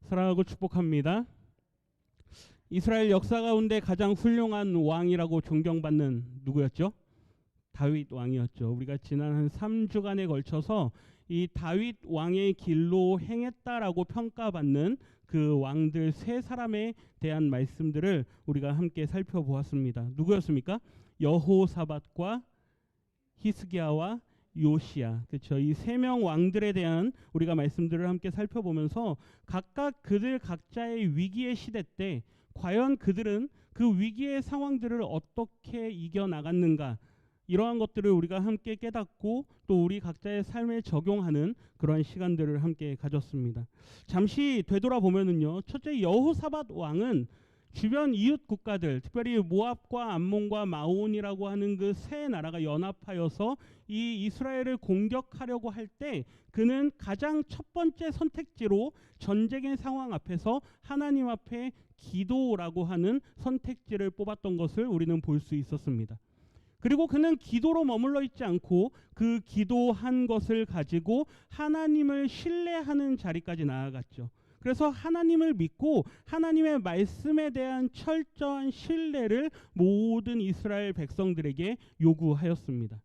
사랑하고 축복합니다. 이스라엘 역사 가운데 가장 훌륭한 왕이라고 존경받는 누구였죠? 다윗 왕이었죠. 우리가 지난 한 3주간에 걸쳐서 이 다윗 왕의 길로 행했다라고 평가받는 그 왕들 세 사람에 대한 말씀들을 우리가 함께 살펴보았습니다. 누구였습니까? 여호사밧과 히스기야와 요시야. 그렇죠. 이 세 명 왕들에 대한 우리가 말씀들을 함께 살펴보면서 각각 그들 각자의 위기의 시대 때 과연 그들은 그 위기의 상황들을 어떻게 이겨나갔는가, 이러한 것들을 우리가 함께 깨닫고 또 우리 각자의 삶에 적용하는 그러한 시간들을 함께 가졌습니다. 잠시 되돌아보면은요, 첫째 여호사밧 왕은 주변 이웃 국가들, 특별히 모압과 암몬과 마온이라고 하는 그 세 나라가 연합하여서 이 이스라엘을 공격하려고 할 때 그는 가장 첫 번째 선택지로 전쟁의 상황 앞에서 하나님 앞에 기도라고 하는 선택지를 뽑았던 것을 우리는 볼 수 있었습니다. 그리고 그는 기도로 머물러 있지 않고 그 기도한 것을 가지고 하나님을 신뢰하는 자리까지 나아갔죠. 그래서 하나님을 믿고 하나님의 말씀에 대한 철저한 신뢰를 모든 이스라엘 백성들에게 요구하였습니다.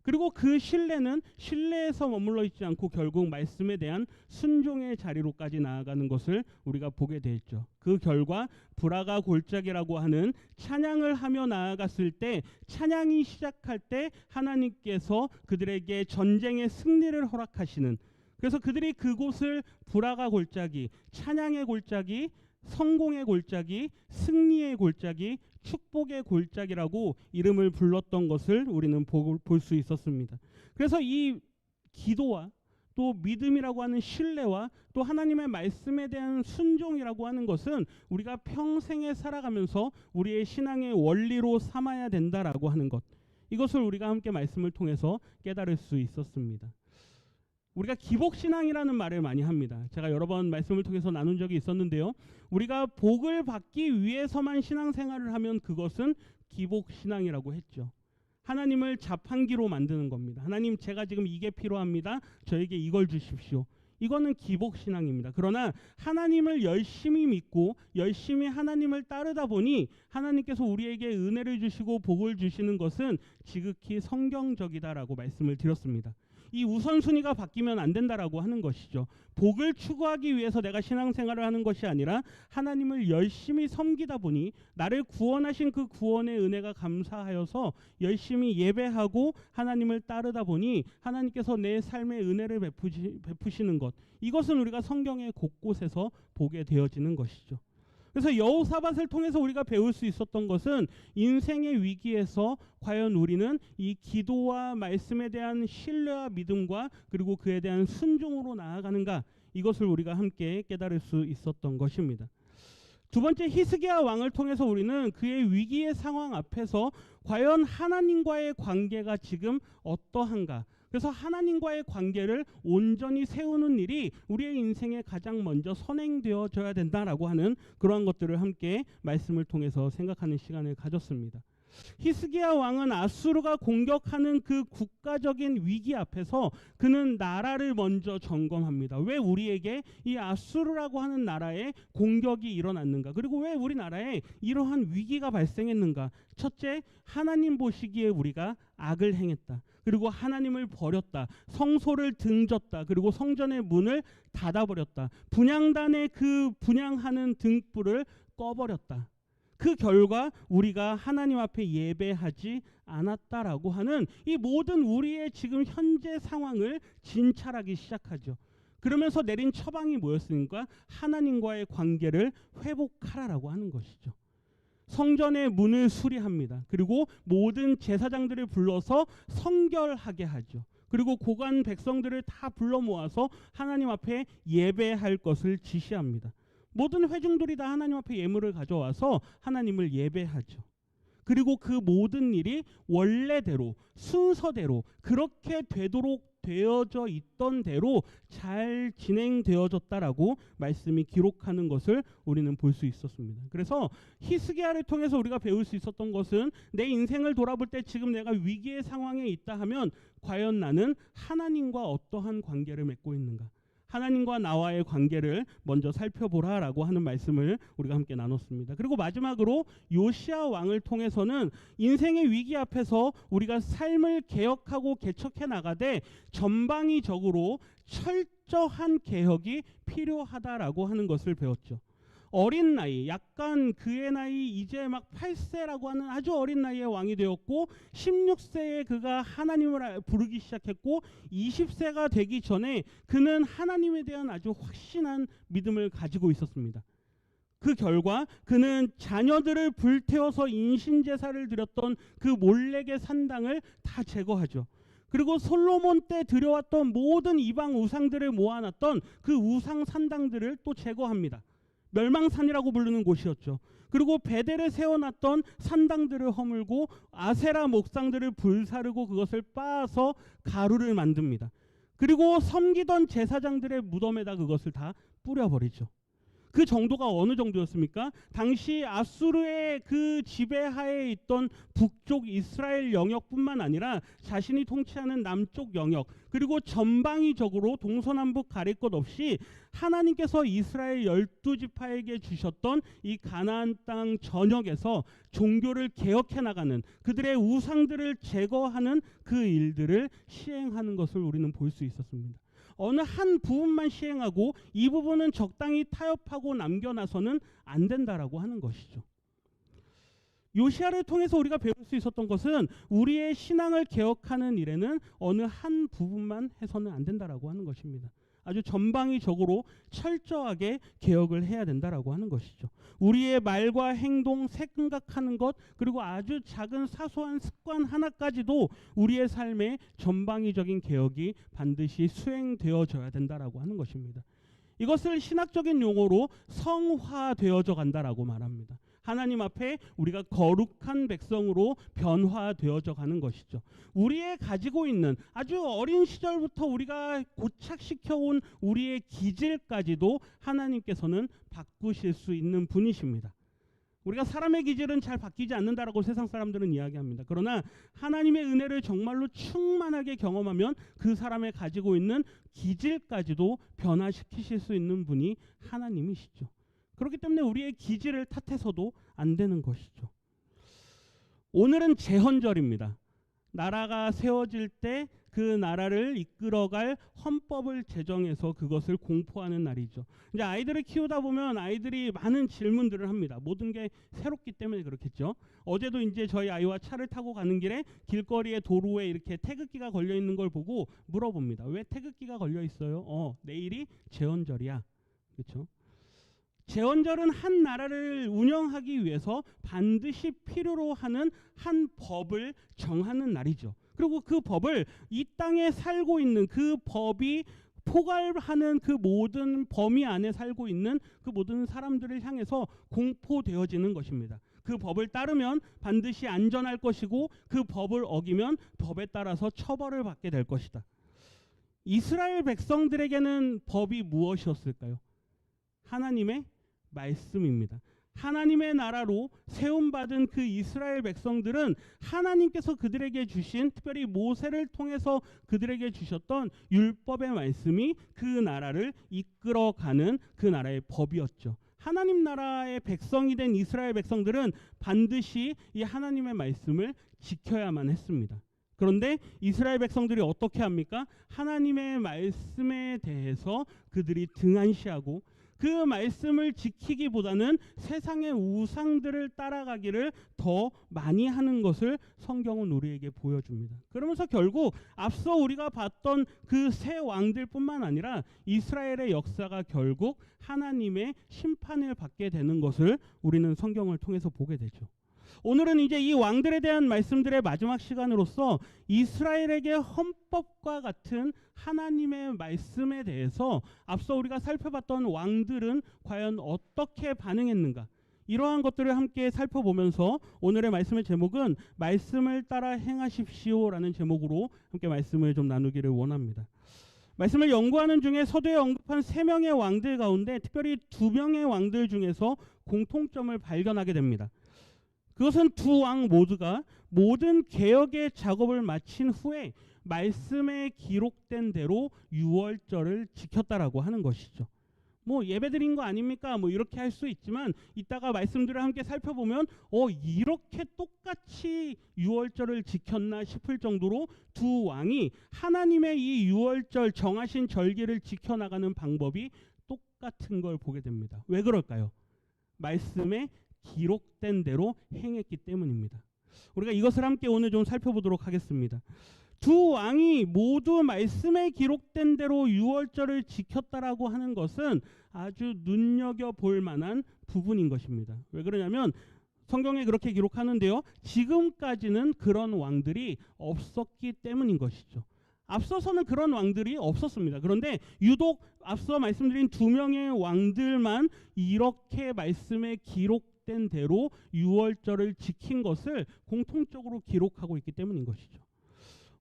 그리고 그 신뢰는 신뢰에서 머물러 있지 않고 결국 말씀에 대한 순종의 자리로까지 나아가는 것을 우리가 보게 되었죠. 그 결과 브라가 골짜기라고 하는 찬양을 하며 나아갔을 때, 찬양이 시작할 때 하나님께서 그들에게 전쟁의 승리를 허락하시는, 그래서 그들이 그곳을 브라가 골짜기, 찬양의 골짜기, 성공의 골짜기, 승리의 골짜기, 축복의 골짜기라고 이름을 불렀던 것을 우리는 볼 수 있었습니다. 그래서 이 기도와 또 믿음이라고 하는 신뢰와 또 하나님의 말씀에 대한 순종이라고 하는 것은 우리가 평생에 살아가면서 우리의 신앙의 원리로 삼아야 된다라고 하는 것, 이것을 우리가 함께 말씀을 통해서 깨달을 수 있었습니다. 우리가 기복신앙이라는 말을 많이 합니다. 제가 여러 번 말씀을 통해서 나눈 적이 있었는데요, 우리가 복을 받기 위해서만 신앙생활을 하면 그것은 기복신앙이라고 했죠. 하나님을 자판기로 만드는 겁니다. 하나님, 제가 지금 이게 필요합니다. 저에게 이걸 주십시오. 이거는 기복신앙입니다. 그러나 하나님을 열심히 믿고 열심히 하나님을 따르다 보니 하나님께서 우리에게 은혜를 주시고 복을 주시는 것은 지극히 성경적이다라고 말씀을 드렸습니다. 이 우선순위가 바뀌면 안 된다라고 하는 것이죠. 복을 추구하기 위해서 내가 신앙생활을 하는 것이 아니라 하나님을 열심히 섬기다 보니 나를 구원하신 그 구원의 은혜가 감사하여서 열심히 예배하고 하나님을 따르다 보니 하나님께서 내 삶에 은혜를 베푸시는 것, 이것은 우리가 성경의 곳곳에서 보게 되어지는 것이죠. 그래서 여호사밧을 통해서 우리가 배울 수 있었던 것은 인생의 위기에서 과연 우리는 이 기도와 말씀에 대한 신뢰와 믿음과 그리고 그에 대한 순종으로 나아가는가, 이것을 우리가 함께 깨달을 수 있었던 것입니다. 두 번째, 히스기야 왕을 통해서 우리는 그의 위기의 상황 앞에서 과연 하나님과의 관계가 지금 어떠한가, 그래서 하나님과의 관계를 온전히 세우는 일이 우리의 인생에 가장 먼저 선행되어져야 된다라고 하는 그러한 것들을 함께 말씀을 통해서 생각하는 시간을 가졌습니다. 히스기야 왕은 아수르가 공격하는 그 국가적인 위기 앞에서 그는 나라를 먼저 점검합니다. 왜 우리에게 이 아수르라고 하는 나라에 공격이 일어났는가? 그리고 왜 우리나라에 이러한 위기가 발생했는가? 첫째, 하나님 보시기에 우리가 악을 행했다. 그리고 하나님을 버렸다. 성소를 등졌다. 그리고 성전의 문을 닫아버렸다. 분향단의 그 분향하는 등불을 꺼버렸다. 그 결과 우리가 하나님 앞에 예배하지 않았다라고 하는 이 모든 우리의 지금 현재 상황을 진찰하기 시작하죠. 그러면서 내린 처방이 뭐였습니까? 하나님과의 관계를 회복하라라고 하는 것이죠. 성전의 문을 수리합니다. 그리고 모든 제사장들을 불러서 성결하게 하죠. 그리고 고관 백성들을 다 불러 모아서 하나님 앞에 예배할 것을 지시합니다. 모든 회중들이 다 하나님 앞에 예물을 가져와서 하나님을 예배하죠. 그리고 그 모든 일이 원래대로 순서대로 그렇게 되도록 되어져 있던 대로 잘 진행되어졌다라고 말씀이 기록하는 것을 우리는 볼 수 있었습니다. 그래서 히스기야를 통해서 우리가 배울 수 있었던 것은 내 인생을 돌아볼 때 지금 내가 위기의 상황에 있다 하면 과연 나는 하나님과 어떠한 관계를 맺고 있는가? 하나님과 나와의 관계를 먼저 살펴보라라고 하는 말씀을 우리가 함께 나눴습니다. 그리고 마지막으로 요시야 왕을 통해서는 인생의 위기 앞에서 우리가 삶을 개혁하고 개척해 나가되 전방위적으로 철저한 개혁이 필요하다라고 하는 것을 배웠죠. 어린 나이, 약간 그의 나이 이제 막 8세라고 하는 아주 어린 나이에 왕이 되었고 16세에 그가 하나님을 부르기 시작했고 20세가 되기 전에 그는 하나님에 대한 아주 확신한 믿음을 가지고 있었습니다. 그 결과 그는 자녀들을 불태워서 인신제사를 드렸던 그 몰렉의 산당을 다 제거하죠. 그리고 솔로몬 때 들여왔던 모든 이방 우상들을 모아놨던 그 우상 산당들을 또 제거합니다. 멸망산이라고 부르는 곳이었죠. 그리고 베델에 세워놨던 산당들을 허물고 아세라 목상들을 불사르고 그것을 빻아서 가루를 만듭니다. 그리고 섬기던 제사장들의 무덤에다 그것을 다 뿌려버리죠. 그 정도가 어느 정도였습니까? 당시 아수르의 그 지배하에 있던 북쪽 이스라엘 영역뿐만 아니라 자신이 통치하는 남쪽 영역 그리고 전방위적으로 동서남북 가릴 것 없이 하나님께서 이스라엘 12지파에게 주셨던 이 가나안 땅 전역에서 종교를 개혁해 나가는 그들의 우상들을 제거하는 그 일들을 시행하는 것을 우리는 볼 수 있었습니다. 어느 한 부분만 시행하고 이 부분은 적당히 타협하고 남겨놔서는 안 된다라고 하는 것이죠. 요시야를 통해서 우리가 배울 수 있었던 것은 우리의 신앙을 개혁하는 일에는 어느 한 부분만 해서는 안 된다라고 하는 것입니다. 아주 전방위적으로 철저하게 개혁을 해야 된다라고 하는 것이죠. 우리의 말과 행동, 생각하는 것 그리고 아주 작은 사소한 습관 하나까지도 우리의 삶에 전방위적인 개혁이 반드시 수행되어져야 된다라고 하는 것입니다. 이것을 신학적인 용어로 성화되어져 간다라고 말합니다. 하나님 앞에 우리가 거룩한 백성으로 변화되어져 가는 것이죠. 우리의 가지고 있는 아주 어린 시절부터 우리가 고착시켜온 우리의 기질까지도 하나님께서는 바꾸실 수 있는 분이십니다. 우리가 사람의 기질은 잘 바뀌지 않는다라고 세상 사람들은 이야기합니다. 그러나 하나님의 은혜를 정말로 충만하게 경험하면 그 사람의 가지고 있는 기질까지도 변화시키실 수 있는 분이 하나님이시죠. 그렇기 때문에 우리의 기질을 탓해서도 안 되는 것이죠. 오늘은 제헌절입니다. 나라가 세워질 때 그 나라를 이끌어갈 헌법을 제정해서 그것을 공포하는 날이죠. 이제 아이들을 키우다 보면 아이들이 많은 질문들을 합니다. 모든 게 새롭기 때문에 그렇겠죠. 어제도 이제 저희 아이와 차를 타고 가는 길에 길거리에 도로에 이렇게 태극기가 걸려 있는 걸 보고 물어봅니다. 왜 태극기가 걸려 있어요? 내일이 제헌절이야. 그렇죠? 제헌절은 한 나라를 운영하기 위해서 반드시 필요로 하는 한 법을 정하는 날이죠. 그리고 그 법을 이 땅에 살고 있는 그 법이 포괄하는 그 모든 범위 안에 살고 있는 그 모든 사람들을 향해서 공포되어지는 것입니다. 그 법을 따르면 반드시 안전할 것이고 그 법을 어기면 법에 따라서 처벌을 받게 될 것이다. 이스라엘 백성들에게는 법이 무엇이었을까요? 하나님의 말씀입니다. 하나님의 나라로 세움받은 그 이스라엘 백성들은 하나님께서 그들에게 주신 특별히 모세를 통해서 그들에게 주셨던 율법의 말씀이 그 나라를 이끌어가는 그 나라의 법이었죠. 하나님 나라의 백성이 된 이스라엘 백성들은 반드시 이 하나님의 말씀을 지켜야만 했습니다. 그런데 이스라엘 백성들이 어떻게 합니까? 하나님의 말씀에 대해서 그들이 등한시하고 그 말씀을 지키기보다는 세상의 우상들을 따라가기를 더 많이 하는 것을 성경은 우리에게 보여줍니다. 그러면서 결국 앞서 우리가 봤던 그 세 왕들뿐만 아니라 이스라엘의 역사가 결국 하나님의 심판을 받게 되는 것을 우리는 성경을 통해서 보게 되죠. 오늘은 이제 이 왕들에 대한 말씀들의 마지막 시간으로서 이스라엘에게 헌법과 같은 하나님의 말씀에 대해서 앞서 우리가 살펴봤던 왕들은 과연 어떻게 반응했는가, 이러한 것들을 함께 살펴보면서 오늘의 말씀의 제목은 말씀을 따라 행하십시오라는 제목으로 함께 말씀을 좀 나누기를 원합니다. 말씀을 연구하는 중에 서두에 언급한 3명의 왕들 가운데 특별히 2명의 왕들 중에서 공통점을 발견하게 됩니다. 그것은 두 왕 모두가 모든 개혁의 작업을 마친 후에 말씀에 기록된 대로 유월절을 지켰다라고 하는 것이죠. 뭐 예배드린 거 아닙니까? 뭐 이렇게 할 수 있지만 이따가 말씀들을 함께 살펴보면 이렇게 똑같이 유월절을 지켰나 싶을 정도로 두 왕이 하나님의 이 유월절 정하신 절기를 지켜나가는 방법이 똑같은 걸 보게 됩니다. 왜 그럴까요? 말씀에 기록된 대로 행했기 때문입니다. 우리가 이것을 함께 오늘 좀 살펴보도록 하겠습니다. 두 왕이 모두 말씀에 기록된 대로 유월절을 지켰다라고 하는 것은 아주 눈여겨볼 만한 부분인 것입니다. 왜 그러냐면 성경에 그렇게 기록하는데요. 지금까지는 그런 왕들이 없었기 때문인 것이죠. 앞서서는 그런 왕들이 없었습니다. 그런데 유독 앞서 말씀드린 두 명의 왕들만 이렇게 말씀에 기록된 대로 유월절을 지킨 것을 공통적으로 기록하고 있기 때문인 것이죠.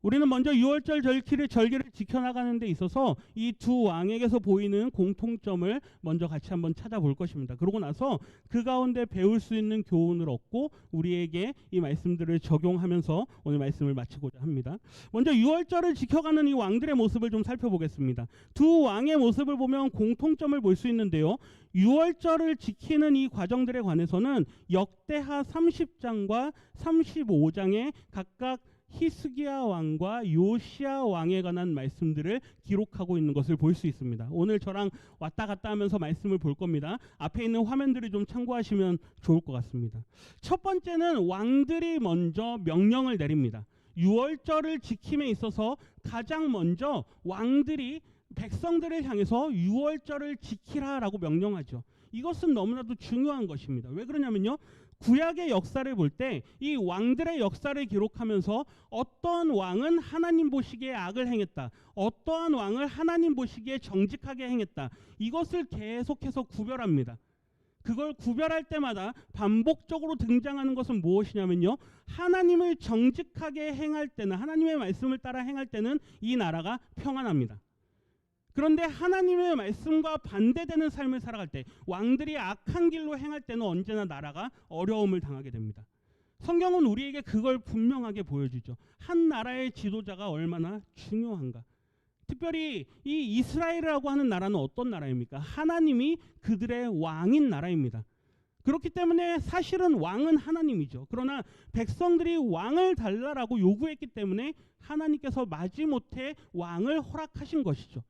우리는 먼저 유월절 절기를 지켜나가는 데 있어서 이 두 왕에게서 보이는 공통점을 먼저 같이 한번 찾아볼 것입니다. 그러고 나서 그 가운데 배울 수 있는 교훈을 얻고 우리에게 이 말씀들을 적용하면서 오늘 말씀을 마치고자 합니다. 먼저 유월절을 지켜가는 이 왕들의 모습을 좀 살펴보겠습니다. 두 왕의 모습을 보면 공통점을 볼 수 있는데요. 유월절을 지키는 이 과정들에 관해서는 역대하 30장과 35장에 각각 히스기야 왕과 요시야 왕에 관한 말씀들을 기록하고 있는 것을 볼 수 있습니다. 오늘 저랑 왔다 갔다 하면서 말씀을 볼 겁니다. 앞에 있는 화면들을 좀 참고하시면 좋을 것 같습니다. 첫 번째는 왕들이 먼저 명령을 내립니다. 유월절을 지킴에 있어서 가장 먼저 왕들이 백성들을 향해서 유월절을 지키라라고 명령하죠. 이것은 너무나도 중요한 것입니다. 왜 그러냐면요. 구약의 역사를 볼 때 이 왕들의 역사를 기록하면서 어떠한 왕은 하나님 보시기에 악을 행했다. 어떠한 왕을 하나님 보시기에 정직하게 행했다. 이것을 계속해서 구별합니다. 그걸 구별할 때마다 반복적으로 등장하는 것은 무엇이냐면요. 하나님을 정직하게 행할 때는, 하나님의 말씀을 따라 행할 때는 이 나라가 평안합니다. 그런데 하나님의 말씀과 반대되는 삶을 살아갈 때, 왕들이 악한 길로 행할 때는 언제나 나라가 어려움을 당하게 됩니다. 성경은 우리에게 그걸 분명하게 보여주죠. 한 나라의 지도자가 얼마나 중요한가. 특별히 이 이스라엘이라고 하는 나라는 어떤 나라입니까? 하나님이 그들의 왕인 나라입니다. 그렇기 때문에 사실은 왕은 하나님이죠. 그러나 백성들이 왕을 달라라고 요구했기 때문에 하나님께서 마지못해 왕을 허락하신 것이죠.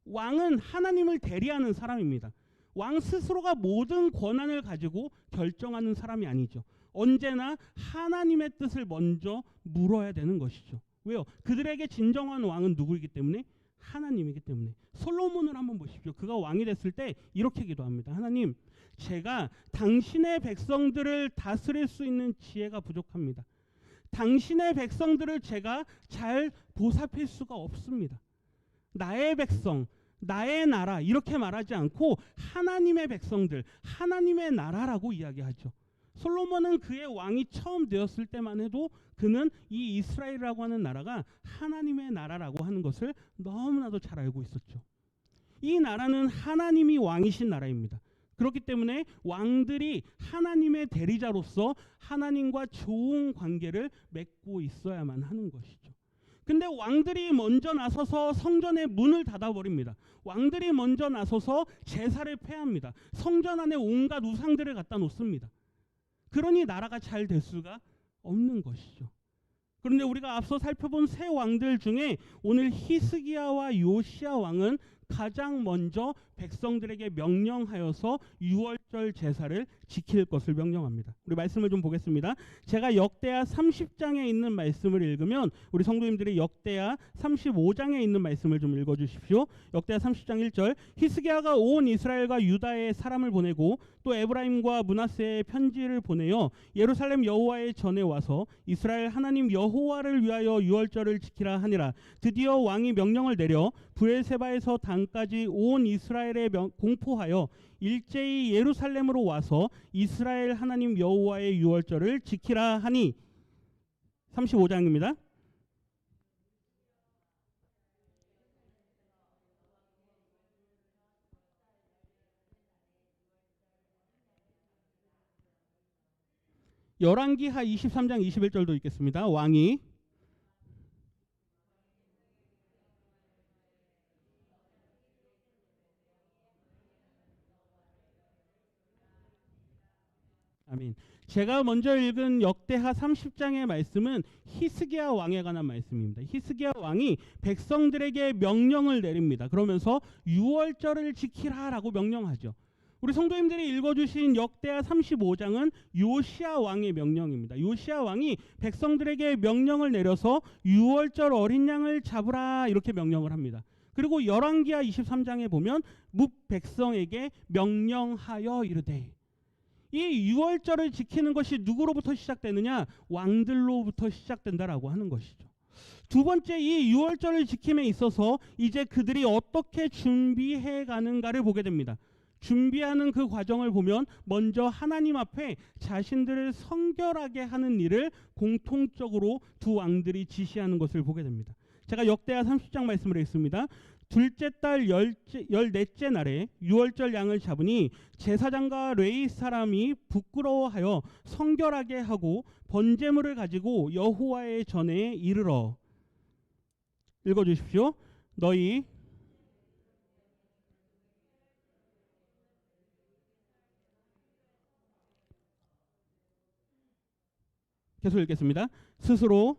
왕은 하나님을 대리하는 사람입니다. 왕 스스로가 모든 권한을 가지고 결정하는 사람이 아니죠. 언제나 하나님의 뜻을 먼저 물어야 되는 것이죠. 왜요? 그들에게 진정한 왕은 누구이기 때문에? 하나님이기 때문에. 솔로몬을 한번 보십시오. 그가 왕이 됐을 때 이렇게 기도합니다. 하나님, 제가 당신의 백성들을 다스릴 수 있는 지혜가 부족합니다. 당신의 백성들을 제가 잘 보살필 수가 없습니다. 나의 백성, 나의 나라 이렇게 말하지 않고 하나님의 백성들, 하나님의 나라라고 이야기하죠. 솔로몬은 그의 왕이 처음 되었을 때만 해도 그는 이 이스라엘이라고 하는 나라가 하나님의 나라라고 하는 것을 너무나도 잘 알고 있었죠. 이 나라는 하나님이 왕이신 나라입니다. 그렇기 때문에 왕들이 하나님의 대리자로서 하나님과 좋은 관계를 맺고 있어야만 하는 것이죠. 근데 왕들이 먼저 나서서 성전의 문을 닫아버립니다. 왕들이 먼저 나서서 제사를 폐합니다. 성전 안에 온갖 우상들을 갖다 놓습니다. 그러니 나라가 잘 될 수가 없는 것이죠. 그런데 우리가 앞서 살펴본 세 왕들 중에 오늘 히스기야와 요시야 왕은 가장 먼저 백성들에게 명령하여서 유월절 제사를 지킬 것을 명령합니다. 우리 말씀을 좀 보겠습니다. 제가 역대하 30장에 있는 말씀을 읽으면 우리 성도님들이 역대하 35장에 있는 말씀을 좀 읽어주십시오. 역대하 30장 1절 히스기야가 온 이스라엘과 유다에 사람을 보내고 또 에브라임과 므낫세에 편지를 보내어 예루살렘 여호와의 전에 와서 이스라엘 하나님 여호와를 위하여 유월절을 지키라 하니라. 드디어 왕이 명령을 내려 브엘세바에서 단까지 온 이스라엘에 공포하여 일제히 예루살렘으로 와서 이스라엘 하나님 여호와의 유월절을 지키라 하니. 35장입니다. 열왕기하 23장 21절도 읽겠습니다. 왕이 아멘. 제가 먼저 읽은 역대하 30장의 말씀은 히스기야 왕에 관한 말씀입니다. 히스기야 왕이 백성들에게 명령을 내립니다. 그러면서 유월절을 지키라라고 명령하죠. 우리 성도님들이 읽어주신 역대하 35장은 요시야 왕의 명령입니다. 요시야 왕이 백성들에게 명령을 내려서 유월절 어린 양을 잡으라 이렇게 명령을 합니다. 그리고 열왕기하 23장에 보면 뭇 백성에게 명령하여 이르되, 이 유월절을 지키는 것이 누구로부터 시작되느냐? 왕들로부터 시작된다라고 하는 것이죠. 두 번째, 이 유월절을 지킴에 있어서 이제 그들이 어떻게 준비해 가는가를 보게 됩니다. 준비하는 그 과정을 보면 먼저 하나님 앞에 자신들을 성결하게 하는 일을 공통적으로 두 왕들이 지시하는 것을 보게 됩니다. 제가 역대하 30장 말씀을 읽습니다. 둘째 달 열넷째 날에 유월절 양을 잡으니 제사장과 레위 사람이 부끄러워하여 성결하게 하고 번제물을 가지고 여호와의 전에 이르러. 읽어주십시오. 너희 계속 읽겠습니다. 스스로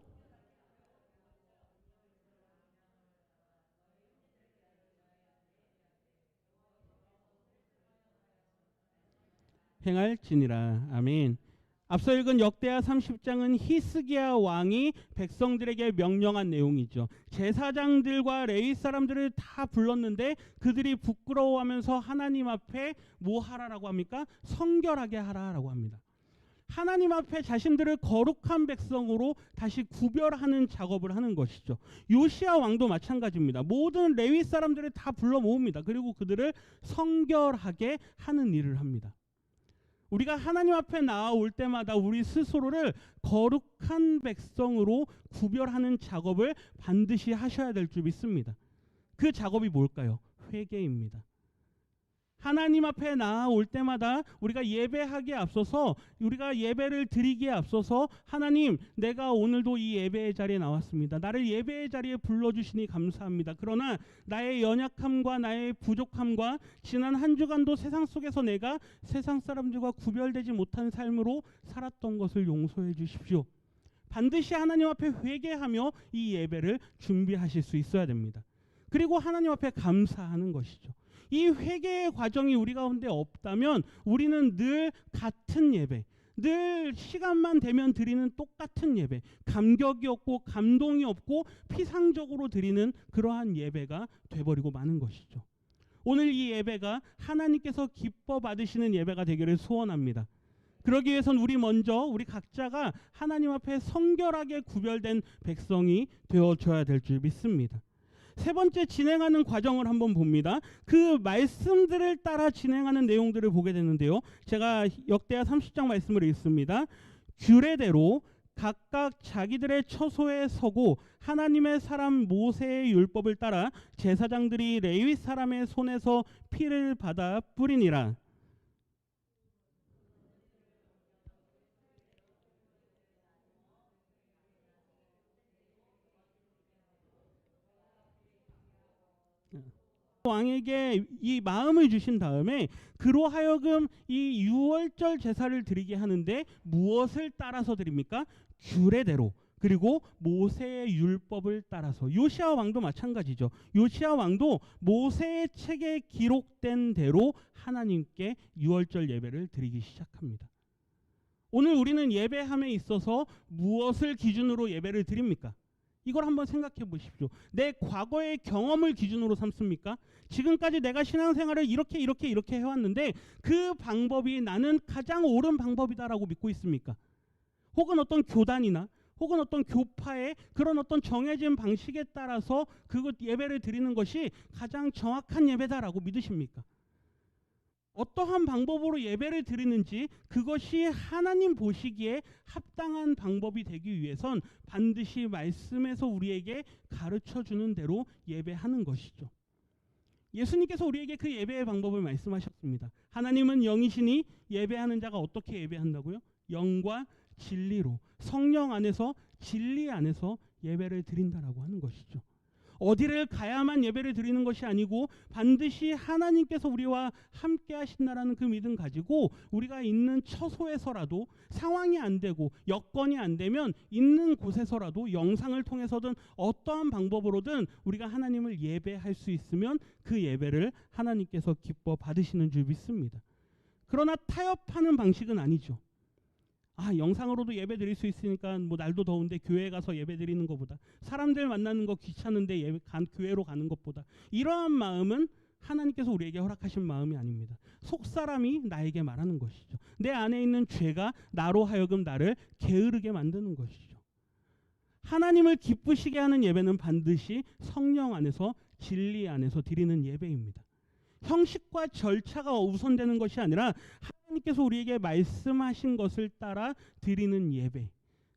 행할지니라. 아멘. 앞서 읽은 역대하 30장은 히스기야 왕이 백성들에게 명령한 내용이죠. 제사장들과 레위 사람들을 다 불렀는데 그들이 부끄러워하면서 하나님 앞에 뭐 하라라고 합니까? 성결하게 하라라고 합니다. 하나님 앞에 자신들을 거룩한 백성으로 다시 구별하는 작업을 하는 것이죠. 요시야 왕도 마찬가지입니다. 모든 레위 사람들을 다 불러 모읍니다. 그리고 그들을 성결하게 하는 일을 합니다. 우리가 하나님 앞에 나아올 때마다 우리 스스로를 거룩한 백성으로 구별하는 작업을 반드시 하셔야 될 줄 믿습니다. 그 작업이 뭘까요? 회개입니다. 하나님 앞에 나아올 때마다 우리가 예배하기에 앞서서, 우리가 예배를 드리기에 앞서서, 하나님, 내가 오늘도 이 예배의 자리에 나왔습니다. 나를 예배의 자리에 불러주시니 감사합니다. 그러나 나의 연약함과 나의 부족함과 지난 한 주간도 세상 속에서 내가 세상 사람들과 구별되지 못한 삶으로 살았던 것을 용서해 주십시오. 반드시 하나님 앞에 회개하며 이 예배를 준비하실 수 있어야 됩니다. 그리고 하나님 앞에 감사하는 것이죠. 이 회개의 과정이 우리 가운데 없다면 우리는 늘 같은 예배, 늘 시간만 되면 드리는 똑같은 예배, 감격이 없고 감동이 없고 피상적으로 드리는 그러한 예배가 돼버리고 마는 것이죠. 오늘 이 예배가 하나님께서 기뻐 받으시는 예배가 되기를 소원합니다. 그러기 위해선 우리 각자가 하나님 앞에 성결하게 구별된 백성이 되어줘야 될 줄 믿습니다. 세 번째, 진행하는 과정을 한번 봅니다. 그 말씀들을 따라 진행하는 내용들을 보게 되는데요. 제가 역대하 30장 말씀을 읽습니다. 규례대로 각각 자기들의 처소에 서고 하나님의 사람 모세의 율법을 따라 제사장들이 레위 사람의 손에서 피를 받아 뿌리니라. 왕에게 이 마음을 주신 다음에 그로 하여금 이 유월절 제사를 드리게 하는데 무엇을 따라서 드립니까? 규례대로, 그리고 모세의 율법을 따라서. 요시야 왕도 마찬가지죠. 요시야 왕도 모세의 책에 기록된 대로 하나님께 유월절 예배를 드리기 시작합니다. 오늘 우리는 예배함에 있어서 무엇을 기준으로 예배를 드립니까? 이걸 한번 생각해 보십시오. 내 과거의 경험을 기준으로 삼습니까? 지금까지 내가 신앙생활을 이렇게 해왔는데 그 방법이 나는 가장 옳은 방법이다라고 믿고 있습니까? 혹은 어떤 교단이나 혹은 어떤 교파의 그런 어떤 정해진 방식에 따라서 그것 예배를 드리는 것이 가장 정확한 예배다라고 믿으십니까? 어떠한 방법으로 예배를 드리는지 그것이 하나님 보시기에 합당한 방법이 되기 위해선 반드시 말씀에서 우리에게 가르쳐주는 대로 예배하는 것이죠. 예수님께서 우리에게 그 예배의 방법을 말씀하셨습니다. 하나님은 영이시니 예배하는 자가 어떻게 예배한다고요? 영과 진리로, 성령 안에서 진리 안에서 예배를 드린다라고 하는 것이죠. 어디를 가야만 예배를 드리는 것이 아니고 반드시 하나님께서 우리와 함께 하신다라는 그 믿음 가지고 우리가 있는 처소에서라도 상황이 안 되고 여건이 안 되면 있는 곳에서라도 영상을 통해서든 어떠한 방법으로든 우리가 하나님을 예배할 수 있으면 그 예배를 하나님께서 기뻐 받으시는 줄 믿습니다. 그러나 타협하는 방식은 아니죠. 영상으로도 예배 드릴 수 있으니까 뭐 날도 더운데 교회 가서 예배 드리는 것보다, 사람들 만나는 거 귀찮은데 교회로 가는 것보다, 이러한 마음은 하나님께서 우리에게 허락하신 마음이 아닙니다. 속사람이 나에게 말하는 것이죠. 내 안에 있는 죄가 나로 하여금 나를 게으르게 만드는 것이죠. 하나님을 기쁘시게 하는 예배는 반드시 성령 안에서, 진리 안에서 드리는 예배입니다. 형식과 절차가 우선되는 것이 아니라 하나님께서 우리에게 말씀하신 것을 따라 드리는 예배,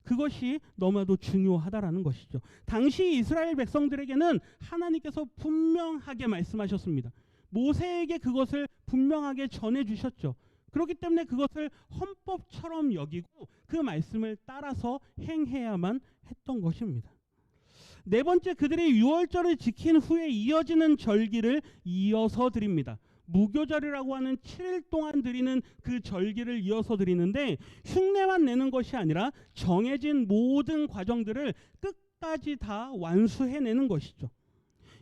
그것이 너무나도 중요하다라는 것이죠. 당시 이스라엘 백성들에게는 하나님께서 분명하게 말씀하셨습니다. 모세에게 그것을 분명하게 전해주셨죠. 그렇기 때문에 그것을 헌법처럼 여기고 그 말씀을 따라서 행해야만 했던 것입니다. 네 번째, 그들이 유월절을 지킨 후에 이어지는 절기를 이어서 드립니다. 무교절이라고 하는 7일 동안 드리는 그 절기를 이어서 드리는데, 흉내만 내는 것이 아니라 정해진 모든 과정들을 끝까지 다 완수해내는 것이죠.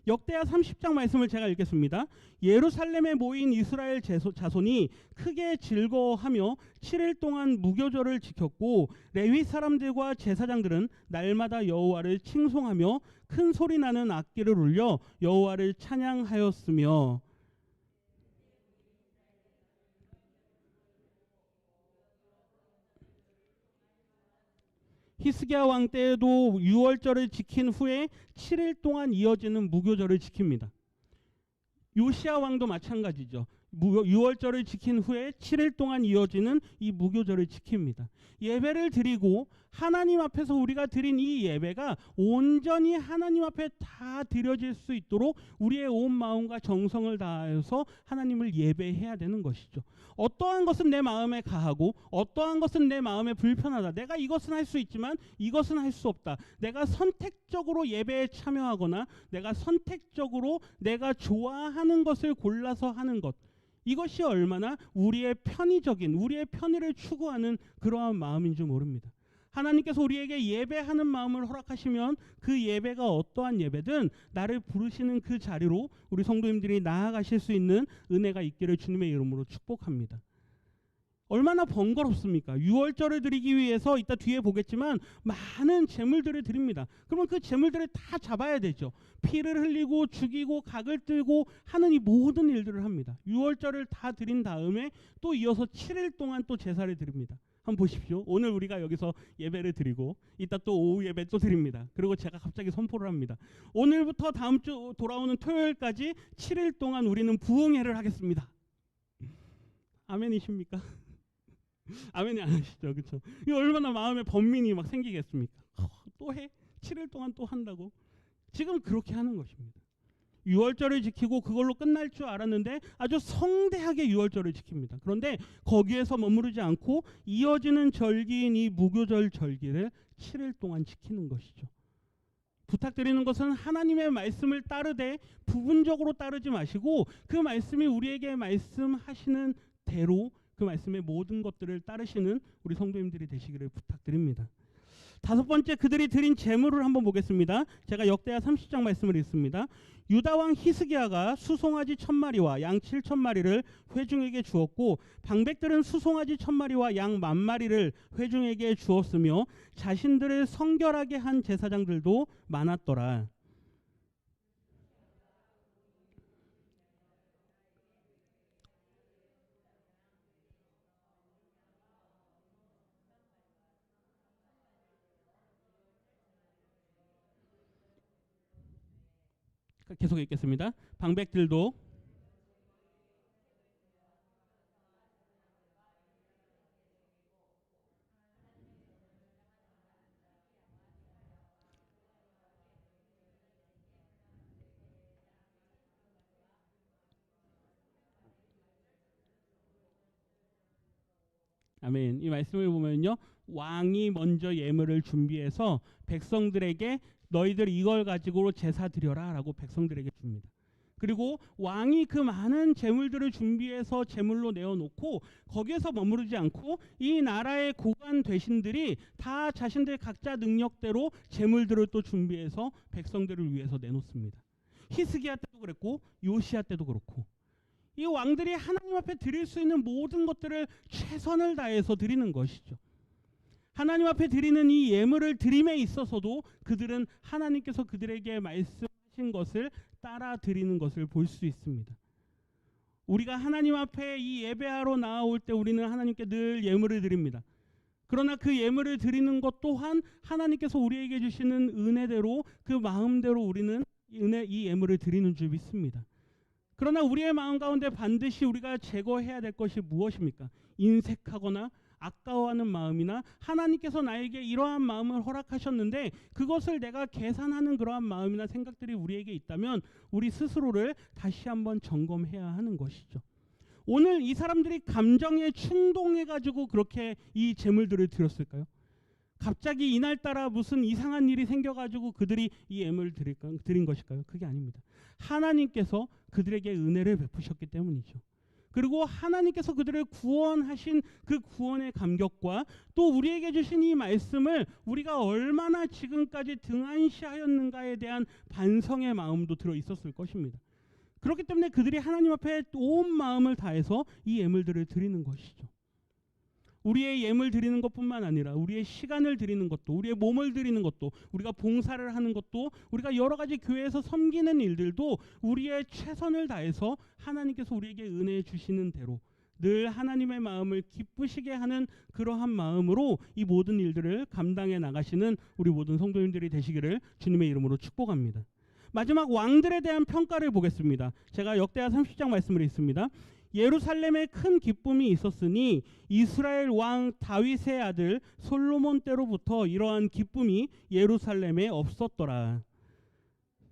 역대하 30장 말씀을 제가 읽겠습니다. 예루살렘에 모인 이스라엘 자손이 크게 즐거워하며 7일 동안 무교절을 지켰고, 레위 사람들과 제사장들은 날마다 여호와를 칭송하며 큰 소리 나는 악기를 울려 여호와를 찬양하였으며. 히스기야 왕 때에도 유월절을 지킨 후에 7일 동안 이어지는 무교절을 지킵니다. 요시야 왕도 마찬가지죠. 유월절을 지킨 후에 7일 동안 이어지는 이 무교절을 지킵니다. 예배를 드리고 하나님 앞에서 우리가 드린 이 예배가 온전히 하나님 앞에 다 드려질 수 있도록 우리의 온 마음과 정성을 다해서 하나님을 예배해야 되는 것이죠. 어떠한 것은 내 마음에 가하고 어떠한 것은 내 마음에 불편하다, 내가 이것은 할 수 있지만 이것은 할 수 없다, 내가 선택적으로 예배에 참여하거나 내가 선택적으로 내가 좋아하는 것을 골라서 하는 것, 이것이 얼마나 우리의 편의적인, 우리의 편의를 추구하는 그러한 마음인 줄 모릅니다. 하나님께서 우리에게 예배하는 마음을 허락하시면 그 예배가 어떠한 예배든 나를 부르시는 그 자리로 우리 성도님들이 나아가실 수 있는 은혜가 있기를 주님의 이름으로 축복합니다. 얼마나 번거롭습니까? 유월절을 드리기 위해서 이따 뒤에 보겠지만 많은 제물들을 드립니다. 그러면 그 제물들을 다 잡아야 되죠. 피를 흘리고 죽이고 각을 들고 하는 이 모든 일들을 합니다. 유월절을 다 드린 다음에 또 이어서 7일 동안 또 제사를 드립니다. 한번 보십시오. 오늘 우리가 여기서 예배를 드리고 이따 또 오후 예배 또 드립니다. 그리고 제가 갑자기 선포를 합니다. 오늘부터 다음 주 돌아오는 토요일까지 7일 동안 우리는 부흥회를 하겠습니다. 아멘이십니까? 아멘이 안 하시죠, 그렇죠? 이 얼마나 마음에 번민이 막 생기겠습니까? 또 해? 7일 동안 또 한다고? 지금 그렇게 하는 것입니다. 유월절을 지키고 그걸로 끝날 줄 알았는데 아주 성대하게 유월절을 지킵니다. 그런데 거기에서 머무르지 않고 이어지는 절기인 이 무교절 절기를 7일 동안 지키는 것이죠. 부탁드리는 것은 하나님의 말씀을 따르되 부분적으로 따르지 마시고 그 말씀이 우리에게 말씀하시는 대로 그 말씀의 모든 것들을 따르시는 우리 성도님들이 되시기를 부탁드립니다. 다섯 번째, 그들이 드린 제물을 한번 보겠습니다. 제가 역대하 30장 말씀을 읽습니다. 유다왕 히스기야가 수송아지 1000마리와 양 7000마리를 회중에게 주었고 방백들은 수송아지 1000마리와 양 10,000마리를 회중에게 주었으며 자신들을 성결하게 한 제사장들도 많았더라. 계속 읽겠습니다. 방백들도 아멘. 이 말씀을 보면요, 왕이 먼저 예물을 준비해서 백성들에게 너희들 이걸 가지고 제사 드려라 라고 백성들에게 줍니다. 그리고 왕이 그 많은 재물들을 준비해서 제물로 내어놓고 거기에서 머무르지 않고 이 나라의 고관 대신들이 다 자신들 각자 능력대로 제물들을 또 준비해서 백성들을 위해서 내놓습니다. 히스기야 때도 그랬고 요시야 때도 그렇고 이 왕들이 하나님 앞에 드릴 수 있는 모든 것들을 최선을 다해서 드리는 것이죠. 하나님 앞에 드리는 이 예물을 드림에 있어서도 그들은 하나님께서 그들에게 말씀하신 것을 따라 드리는 것을 볼 수 있습니다. 우리가 하나님 앞에 이 예배하러 나아올 때 우리는 하나님께 늘 예물을 드립니다. 그러나 그 예물을 드리는 것 또한 하나님께서 우리에게 주시는 은혜대로 그 마음대로 우리는 이 예물을 드리는 줄 믿습니다. 그러나 우리의 마음 가운데 반드시 우리가 제거해야 될 것이 무엇입니까? 인색하거나 아까워하는 마음이나 하나님께서 나에게 이러한 마음을 허락하셨는데 그것을 내가 계산하는 그러한 마음이나 생각들이 우리에게 있다면 우리 스스로를 다시 한번 점검해야 하는 것이죠. 오늘 이 사람들이 감정에 충동해가지고 그렇게 이 제물들을 드렸을까요? 갑자기 이날따라 무슨 이상한 일이 생겨가지고 그들이 이 예물을 드린 것일까요? 그게 아닙니다. 하나님께서 그들에게 은혜를 베푸셨기 때문이죠. 그리고 하나님께서 그들을 구원하신 그 구원의 감격과 또 우리에게 주신 이 말씀을 우리가 얼마나 지금까지 등한시하였는가에 대한 반성의 마음도 들어 있었을 것입니다. 그렇기 때문에 그들이 하나님 앞에 온 마음을 다해서 이 예물들을 드리는 것이죠. 우리의 예물 드리는 것뿐만 아니라 우리의 시간을 드리는 것도, 우리의 몸을 드리는 것도, 우리가 봉사를 하는 것도, 우리가 여러 가지 교회에서 섬기는 일들도 우리의 최선을 다해서 하나님께서 우리에게 은혜 주시는 대로 늘 하나님의 마음을 기쁘시게 하는 그러한 마음으로 이 모든 일들을 감당해 나가시는 우리 모든 성도님들이 되시기를 주님의 이름으로 축복합니다. 마지막 왕들에 대한 평가를 보겠습니다. 제가 역대하 30장 말씀을 읽습니다. 예루살렘에 큰 기쁨이 있었으니 이스라엘 왕 다윗의 아들 솔로몬 때로부터 이러한 기쁨이 예루살렘에 없었더라.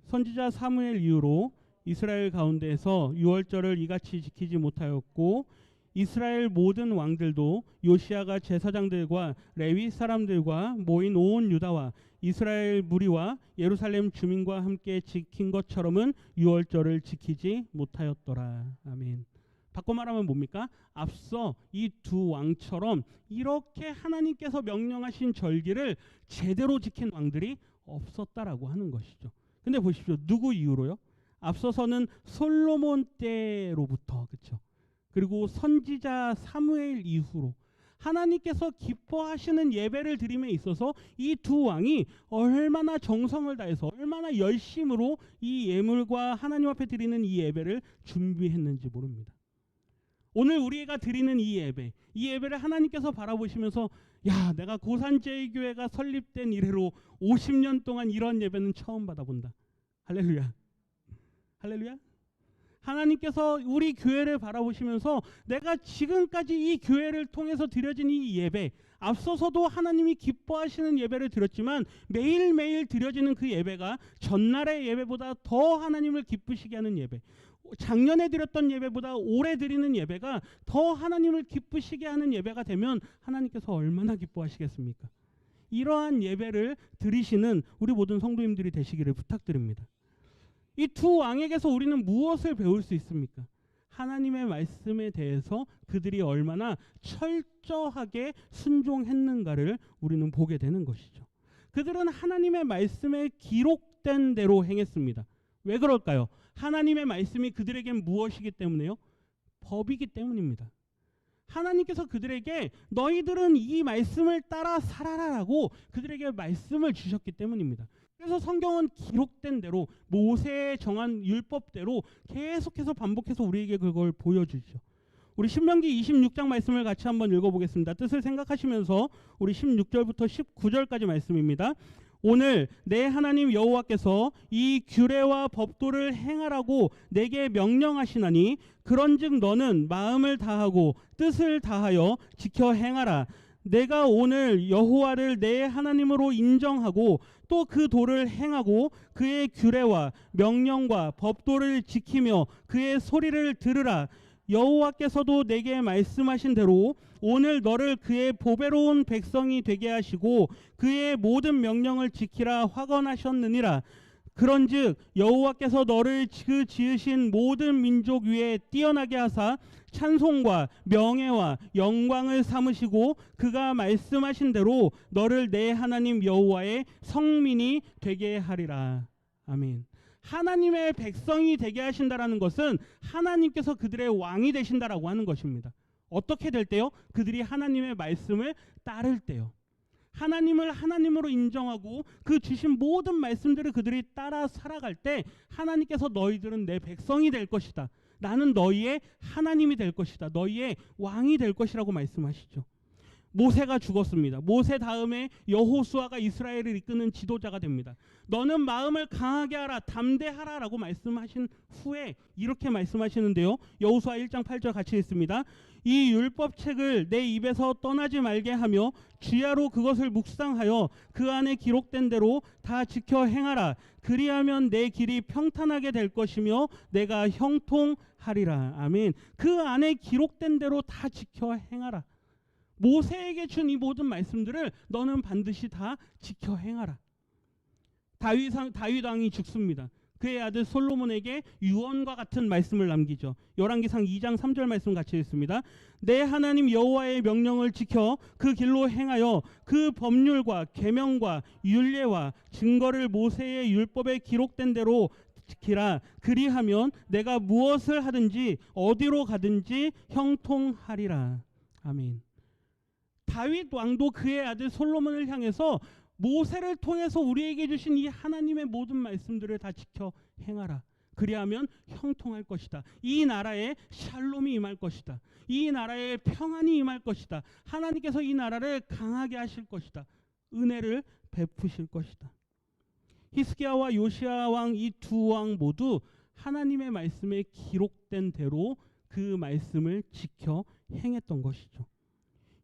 선지자 사무엘 이후로 이스라엘 가운데에서 유월절을 이같이 지키지 못하였고 이스라엘 모든 왕들도 요시야가 제사장들과 레위 사람들과 모인 온 유다와 이스라엘 무리와 예루살렘 주민과 함께 지킨 것처럼은 유월절을 지키지 못하였더라. 아멘. 바꿔 말하면 뭡니까? 앞서 이 두 왕처럼 이렇게 하나님께서 명령하신 절기를 제대로 지킨 왕들이 없었다라고 하는 것이죠. 근데 보십시오. 누구 이후로요? 앞서서는 솔로몬 때로부터, 그렇죠? 그리고 선지자 사무엘 이후로 하나님께서 기뻐하시는 예배를 드림에 있어서 이 두 왕이 얼마나 정성을 다해서 얼마나 열심으로 이 예물과 하나님 앞에 드리는 이 예배를 준비했는지 모릅니다. 오늘 우리가 드리는 이 예배를 하나님께서 바라보시면서 야, 내가 고산제일교회가 설립된 이래로 50년 동안 이런 예배는 처음 받아본다. 할렐루야. 할렐루야. 하나님께서 우리 교회를 바라보시면서 내가 지금까지 이 교회를 통해서 드려진 이 예배, 앞서서도 하나님이 기뻐하시는 예배를 드렸지만 매일매일 드려지는 그 예배가 전날의 예배보다 더 하나님을 기쁘시게 하는 예배, 작년에 드렸던 예배보다 올해 드리는 예배가 더 하나님을 기쁘시게 하는 예배가 되면 하나님께서 얼마나 기뻐하시겠습니까? 이러한 예배를 드리시는 우리 모든 성도님들이 되시기를 부탁드립니다. 이 두 왕에게서 우리는 무엇을 배울 수 있습니까? 하나님의 말씀에 대해서 그들이 얼마나 철저하게 순종했는가를 우리는 보게 되는 것이죠. 그들은 하나님의 말씀에 기록된 대로 행했습니다. 왜 그럴까요? 하나님의 말씀이 그들에겐 무엇이기 때문에요? 법이기 때문입니다. 하나님께서 그들에게 너희들은 이 말씀을 따라 살아라라고 그들에게 말씀을 주셨기 때문입니다. 그래서 성경은 기록된 대로 모세의 정한 율법대로 계속해서 반복해서 우리에게 그걸 보여주죠. 우리 신명기 26장 말씀을 같이 한번 읽어보겠습니다. 뜻을 생각하시면서 우리 16절부터 19절까지 말씀입니다. 오늘 내 하나님 여호와께서 이 규례와 법도를 행하라고 내게 명령하시나니 그런즉 너는 마음을 다하고 뜻을 다하여 지켜 행하라. 내가 오늘 여호와를 내 하나님으로 인정하고 또 그 도를 행하고 그의 규례와 명령과 법도를 지키며 그의 소리를 들으라. 여호와께서도 내게 말씀하신 대로 오늘 너를 그의 보배로운 백성이 되게 하시고 그의 모든 명령을 지키라 확언하셨느니라. 그런즉 여호와께서 너를 그 지으신 모든 민족 위에 뛰어나게 하사 찬송과 명예와 영광을 삼으시고 그가 말씀하신 대로 너를 내 하나님 여호와의 성민이 되게 하리라. 아멘. 하나님의 백성이 되게 하신다라는 것은 하나님께서 그들의 왕이 되신다라고 하는 것입니다. 어떻게 될 때요? 그들이 하나님의 말씀을 따를 때요. 하나님을 하나님으로 인정하고 그 주신 모든 말씀들을 그들이 따라 살아갈 때 하나님께서 너희들은 내 백성이 될 것이다. 나는 너희의 하나님이 될 것이다. 너희의 왕이 될 것이라고 말씀하시죠. 모세가 죽었습니다. 모세 다음에 여호수아가 이스라엘을 이끄는 지도자가 됩니다. 너는 마음을 강하게 하라, 담대하라 라고 말씀하신 후에 이렇게 말씀하시는데요. 여호수아 1장 8절 같이 읽습니다. 이 율법책을 내 입에서 떠나지 말게 하며 주야로 그것을 묵상하여 그 안에 기록된 대로 다 지켜 행하라. 그리하면 내 길이 평탄하게 될 것이며 내가 형통하리라. 아멘. 그 안에 기록된 대로 다 지켜 행하라. 모세에게 준 이 모든 말씀들을 너는 반드시 다 지켜 행하라. 다윗 왕이 죽습니다. 그의 아들 솔로몬에게 유언과 같은 말씀을 남기죠. 열왕기상 2장 3절 말씀 같이 읽습니다. 내 하나님 여호와의 명령을 지켜 그 길로 행하여 그 법률과 계명과 율례와 증거를 모세의 율법에 기록된 대로 지키라. 그리하면 내가 무엇을 하든지 어디로 가든지 형통하리라. 아멘. 다윗 왕도 그의 아들 솔로몬을 향해서 모세를 통해서 우리에게 주신 이 하나님의 모든 말씀들을 다 지켜 행하라. 그리하면 형통할 것이다. 이 나라에 샬롬이 임할 것이다. 이 나라에 평안이 임할 것이다. 하나님께서 이 나라를 강하게 하실 것이다. 은혜를 베푸실 것이다. 히스기야와 요시야 왕 이 두 왕 모두 하나님의 말씀에 기록된 대로 그 말씀을 지켜 행했던 것이죠.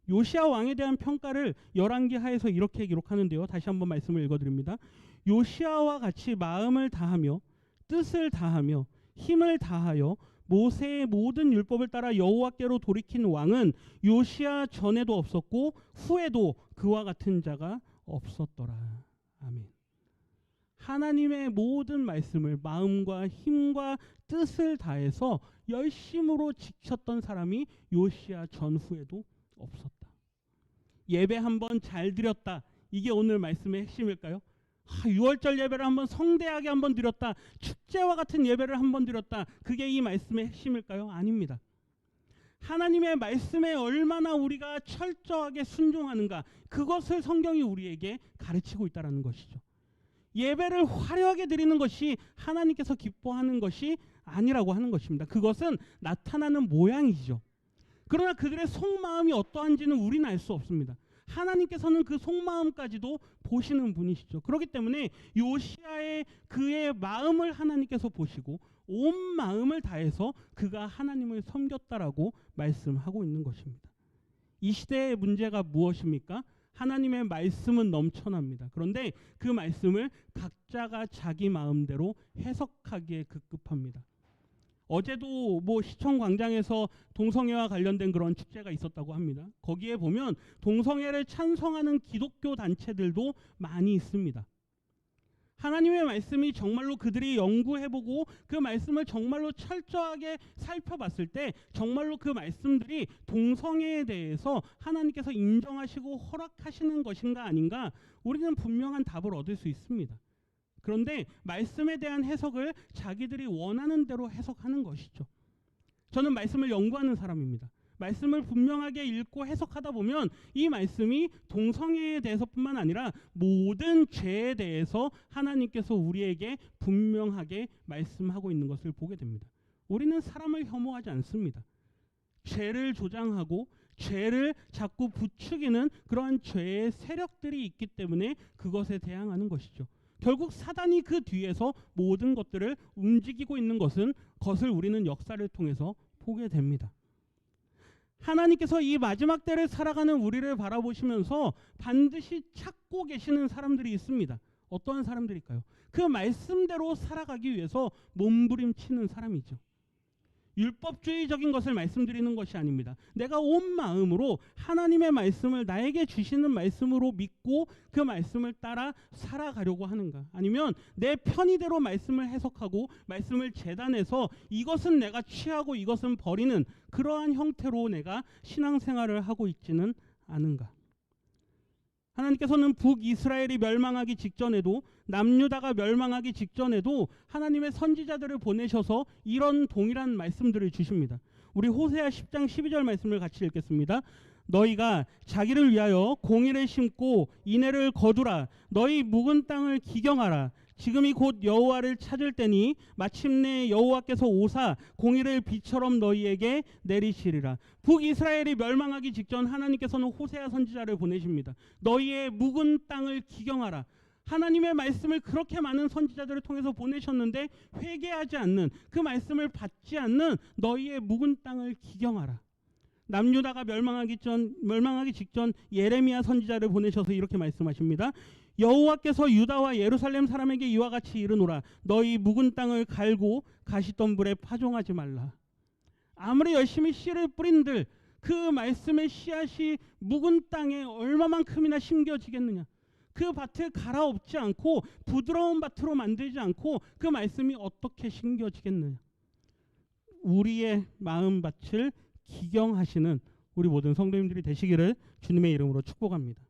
요시야 왕에 대한 평가를 열왕기 하에서 이렇게 기록하는데요. 다시 한번 말씀을 읽어드립니다. 요시야와 같이 마음을 다하며 뜻을 다하며 힘을 다하여 모세의 모든 율법을 따라 여호와께로 돌이킨 왕은 요시야 전에도 없었고 후에도 그와 같은 자가 없었더라. 아멘. 하나님의 모든 말씀을 마음과 힘과 뜻을 다해서 열심으로 지켰던 사람이 요시야 전후에도 없었다. 예배 한번 잘 드렸다. 이게 오늘 말씀의 핵심일까요? 6월절 예배를 한번 성대하게 한번 드렸다. 축제와 같은 예배를 한번 드렸다. 그게 이 말씀의 핵심일까요? 아닙니다. 하나님의 말씀에 얼마나 우리가 철저하게 순종하는가, 그것을 성경이 우리에게 가르치고 있다는 것이죠. 예배를 화려하게 드리는 것이 하나님께서 기뻐하는 것이 아니라고 하는 것입니다. 그것은 나타나는 모양이죠. 그러나 그들의 속마음이 어떠한지는 우리는 알 수 없습니다. 하나님께서는 그 속마음까지도 보시는 분이시죠. 그렇기 때문에 요시야의 그의 마음을 하나님께서 보시고 온 마음을 다해서 그가 하나님을 섬겼다라고 말씀하고 있는 것입니다. 이 시대의 문제가 무엇입니까? 하나님의 말씀은 넘쳐납니다. 그런데 그 말씀을 각자가 자기 마음대로 해석하기에 급급합니다. 어제도 시청 광장에서 동성애와 관련된 그런 축제가 있었다고 합니다. 거기에 보면 동성애를 찬성하는 기독교 단체들도 많이 있습니다. 하나님의 말씀이 정말로 그들이 연구해보고 그 말씀을 정말로 철저하게 살펴봤을 때 정말로 그 말씀들이 동성애에 대해서 하나님께서 인정하시고 허락하시는 것인가 아닌가, 우리는 분명한 답을 얻을 수 있습니다. 그런데 말씀에 대한 해석을 자기들이 원하는 대로 해석하는 것이죠. 저는 말씀을 연구하는 사람입니다. 말씀을 분명하게 읽고 해석하다 보면 이 말씀이 동성애에 대해서뿐만 아니라 모든 죄에 대해서 하나님께서 우리에게 분명하게 말씀하고 있는 것을 보게 됩니다. 우리는 사람을 혐오하지 않습니다. 죄를 조장하고 죄를 자꾸 부추기는 그러한 죄의 세력들이 있기 때문에 그것에 대항하는 것이죠. 결국 사단이 그 뒤에서 모든 것들을 움직이고 있는 것을 우리는 역사를 통해서 보게 됩니다. 하나님께서 이 마지막 때를 살아가는 우리를 바라보시면서 반드시 찾고 계시는 사람들이 있습니다. 어떠한 사람들일까요? 그 말씀대로 살아가기 위해서 몸부림치는 사람이죠. 율법주의적인 것을 말씀드리는 것이 아닙니다. 내가 온 마음으로 하나님의 말씀을 나에게 주시는 말씀으로 믿고 그 말씀을 따라 살아가려고 하는가? 아니면 내 편의대로 말씀을 해석하고 말씀을 재단해서 이것은 내가 취하고 이것은 버리는 그러한 형태로 내가 신앙생활을 하고 있지는 않은가? 하나님께서는 북이스라엘이 멸망하기 직전에도 남유다가 멸망하기 직전에도 하나님의 선지자들을 보내셔서 이런 동일한 말씀들을 주십니다. 우리 호세아 10장 12절 말씀을 같이 읽겠습니다. 너희가 자기를 위하여 공의를 심고 인애를 거두라. 너희 묵은 땅을 기경하라. 지금이 곧 여호와를 찾을 때니 마침내 여호와께서 오사 공의를 비처럼 너희에게 내리시리라. 북이스라엘이 멸망하기 직전 하나님께서는 호세아 선지자를 보내십니다. 너희의 묵은 땅을 기경하라. 하나님의 말씀을 그렇게 많은 선지자들을 통해서 보내셨는데 회개하지 않는, 그 말씀을 받지 않는 너희의 묵은 땅을 기경하라. 남유다가 멸망하기 직전 예레미야 선지자를 보내셔서 이렇게 말씀하십니다. 여호와께서 유다와 예루살렘 사람에게 이와 같이 이르노라. 너희 묵은 땅을 갈고 가시덤불에 파종하지 말라. 아무리 열심히 씨를 뿌린들 그 말씀의 씨앗이 묵은 땅에 얼마만큼이나 심겨지겠느냐. 그 밭을 갈아엎지 않고 부드러운 밭으로 만들지 않고 그 말씀이 어떻게 심겨지겠느냐. 우리의 마음밭을 기경하시는 우리 모든 성도님들이 되시기를 주님의 이름으로 축복합니다.